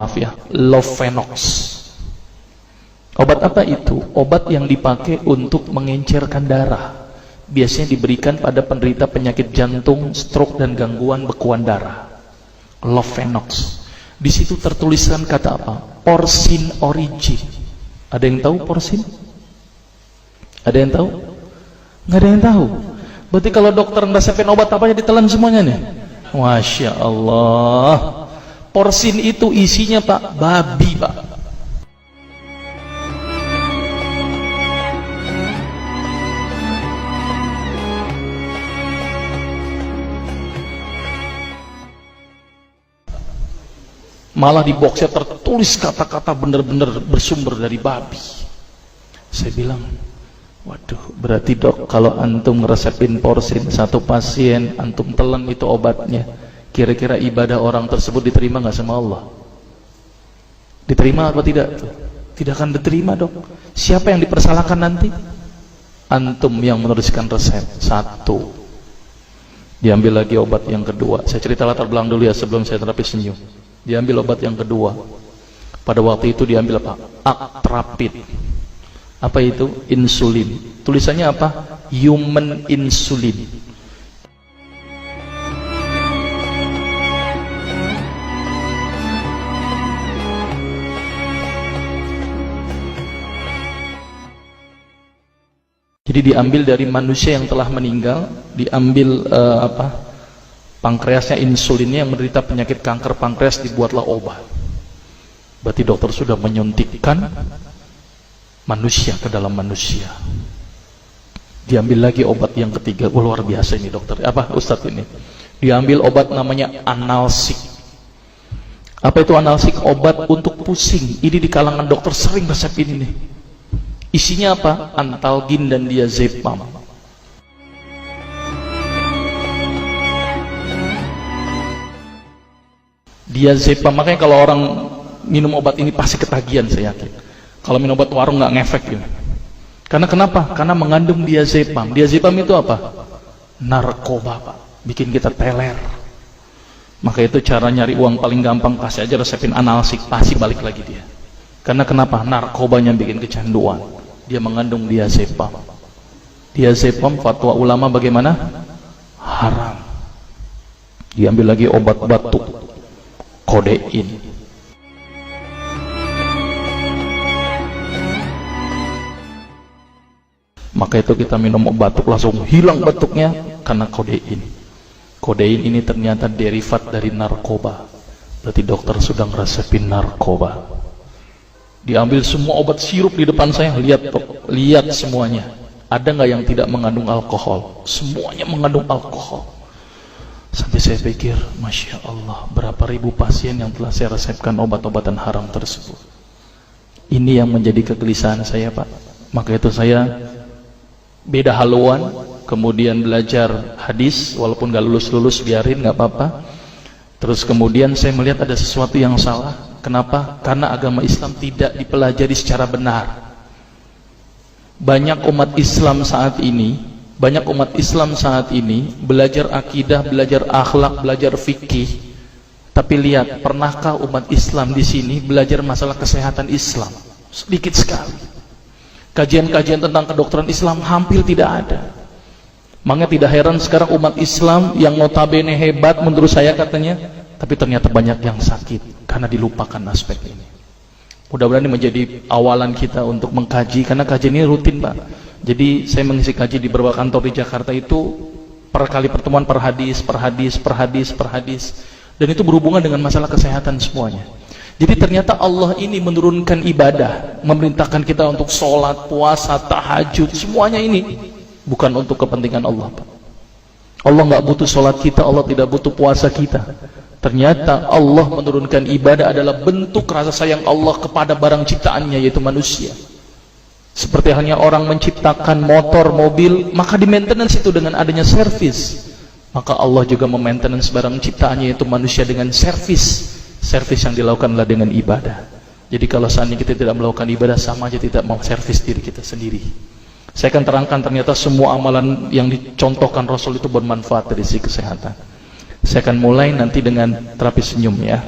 maaf ya, Lovenox. Obat apa itu? Obat yang dipakai untuk mengencerkan darah. Biasanya diberikan pada penderita penyakit jantung, stroke, dan gangguan bekuan darah. Lovenox. Di situ tertuliskan kata apa? Porsin origin. Ada yang tahu porsin? Ada yang tahu? Nggak ada yang tahu. Berarti kalau dokter ngeresepin obat apa aja ditelan semuanya nih? Masya Allah. Porsin itu isinya Pak, babi Pak. Malah di boxnya tertulis kata-kata benar-benar bersumber dari babi. Saya bilang, waduh, berarti dok kalau antum ngeresepin porsin satu pasien, antum telan itu obatnya, kira-kira ibadah orang tersebut diterima nggak sama Allah? Diterima apa tidak? Tidak akan diterima dok. Siapa yang dipersalahkan nanti? Antum yang menuliskan resep. Satu. Diambil lagi obat yang kedua. Saya cerita latar belakang dulu ya sebelum saya terapi senyum. Diambil obat yang kedua. Pada waktu itu diambil apa? Atrapid. Apa itu? Insulin. Tulisannya apa? Human insulin. Jadi diambil dari manusia yang telah meninggal, diambil pankreasnya, insulinnya, yang menderita penyakit kanker pankreas, dibuatlah obat. Berarti dokter sudah menyuntikkan manusia ke dalam manusia. Diambil lagi obat yang ketiga. Oh, luar biasa ini dokter. Apa Ustadz ini? Diambil obat namanya analsik. Apa itu analsik? Obat untuk pusing. Ini di kalangan dokter sering resep ini nih. Isinya apa? Antalgin dan diazepam. Diazepam, makanya kalau orang minum obat ini pasti ketagihan, saya yakin. Kalau minum obat warung nggak ngefek gitu. Karena kenapa? Karena mengandung diazepam. Diazepam itu apa? Narkoba Pak, bikin kita teler. Maka itu cara nyari uang paling gampang, kasih aja resepin analsik, pasti balik lagi dia. Karena kenapa? Narkobanya bikin kecanduan. Dia mengandung diazepam. Diazepam fatwa ulama bagaimana? Haram. Diambil lagi obat batuk, kodein. Maka itu kita minum obat batuk langsung hilang batuknya karena kodein. Kodein ini ternyata derivat dari narkoba. Berarti dokter sudah ngeresepin narkoba. Diambil semua obat sirup di depan saya, lihat semuanya. Ada nggak yang tidak mengandung alkohol? Semuanya mengandung alkohol. Sampai saya pikir, Masya Allah, berapa ribu pasien yang telah saya resepkan obat-obatan haram tersebut. Ini yang menjadi kegelisahan saya Pak. Maka itu saya beda haluan, kemudian belajar hadis, walaupun gak lulus-lulus biarin, gak apa-apa. Terus kemudian saya melihat ada sesuatu yang salah. Kenapa? Karena agama Islam tidak dipelajari secara benar. Banyak umat Islam saat ini belajar akidah, belajar akhlak, belajar fikih. Tapi lihat, pernahkah umat Islam di sini belajar masalah kesehatan Islam? Sedikit sekali. Kajian-kajian tentang kedokteran Islam hampir tidak ada. Makanya tidak heran sekarang umat Islam yang notabene hebat menurut saya katanya, tapi ternyata banyak yang sakit karena dilupakan aspek ini. Mudah-mudahan ini menjadi awalan kita untuk mengkaji, karena kajian ini rutin Pak. Jadi saya mengisi kaji di beberapa kantor di Jakarta itu per kali pertemuan, per hadis, dan itu berhubungan dengan masalah kesehatan semuanya. Jadi ternyata Allah ini menurunkan ibadah, memerintahkan kita untuk sholat, puasa, tahajud, semuanya ini bukan untuk kepentingan Allah Pak. Allah nggak butuh sholat kita, Allah tidak butuh puasa kita. Ternyata Allah menurunkan ibadah adalah bentuk rasa sayang Allah kepada barang ciptaannya, yaitu manusia. Seperti halnya orang menciptakan motor, mobil, maka di maintenance itu dengan adanya servis. Maka Allah juga memaintenance barang ciptaannya, yaitu manusia, dengan servis. Servis yang dilakukan adalah dengan ibadah. Jadi kalau seandainya kita tidak melakukan ibadah, sama aja tidak mau servis diri kita sendiri. Saya akan terangkan ternyata semua amalan yang dicontohkan Rasul itu bermanfaat dari sisi kesehatan. Saya akan mulai nanti dengan terapi senyum ya.